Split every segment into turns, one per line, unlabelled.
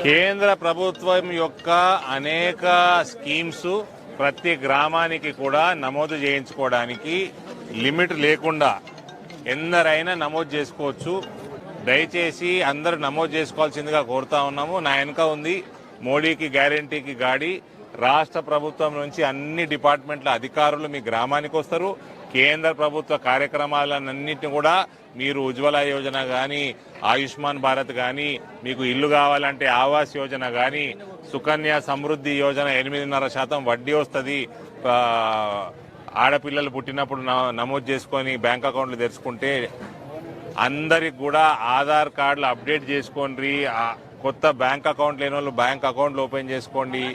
కేంద్ర ప్రభుత్వం యొక్క అనేక స్కీమ్స్ ప్రతి గ్రామానికి కూడా నమోదు చేయించుకోవడానికి లిమిట్ లేకుండా ఎందరైనా నమోదు చేసుకోవచ్చు. దయచేసి అందరూ నమోదు చేసుకోవాల్సిందిగా కోరుతా ఉన్నాము. నా వెనుక ఉంది మోడీకి గ్యారంటీకి గాడి. రాష్ట్ర ప్రభుత్వం నుంచి అన్ని డిపార్ట్మెంట్ల అధికారులు మీ గ్రామానికి వస్తారు. కేంద్ర ప్రభుత్వ కార్యక్రమాలన్నింటినీ కూడా మీరు ఉజ్వల యోజన కానీ, ఆయుష్మాన్ భారత్ కానీ, మీకు ఇల్లు కావాలంటే ఆవాస్ యోజన కానీ, సుకన్య సమృద్ధి యోజన 8.5% వడ్డీ వస్తుంది. ఆడపిల్లలు పుట్టినప్పుడు నమోదు చేసుకొని బ్యాంక్ అకౌంట్లు తెరుచుకుంటే అందరికి కూడా ఆధార్ కార్డులు అప్డేట్ చేసుకోండి. కొత్త బ్యాంక్ అకౌంట్ లేని వాళ్ళు బ్యాంక్ అకౌంట్లు ఓపెన్ చేసుకోండి.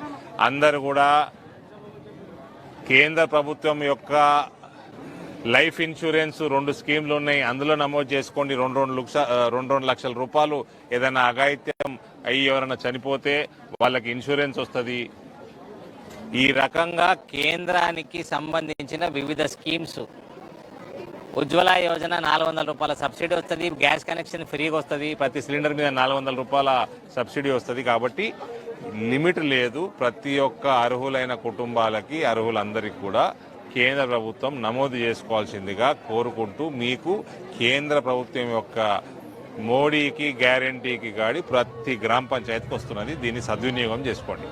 అందరు కూడా కేంద్ర ప్రభుత్వం యొక్క లైఫ్ ఇన్సూరెన్స్ 2 స్కీమ్లు ఉన్నాయి, అందులో నమోదు చేసుకోండి. 2 లక్షల రూపాయలు ఏదైనా అఘాయిత్యం అయ్యి ఎవరైనా చనిపోతే వాళ్ళకి ఇన్సూరెన్స్ వస్తుంది.
ఈ రకంగా కేంద్రానికి సంబంధించిన వివిధ స్కీమ్స్, ఉజ్వల యోజన 400 రూపాయల సబ్సిడీ వస్తుంది, గ్యాస్ కనెక్షన్ ఫ్రీగా వస్తుంది,
ప్రతి సిలిండర్ మీద 400 రూపాయల సబ్సిడీ వస్తుంది. కాబట్టి లిమిట్ లేదు. ప్రతి ఒక్క అర్హులైన కుటుంబాలకి, అర్హులందరికీ కూడా కేంద్ర ప్రభుత్వం నమోదు చేసుకోవాల్సిందిగా కోరుకుంటూ, మీకు కేంద్ర ప్రభుత్వం యొక్క మోడీకి గ్యారంటీకి గాడి ప్రతి గ్రామ పంచాయతీకి వస్తున్నది. దీన్ని సద్వినియోగం చేసుకోండి.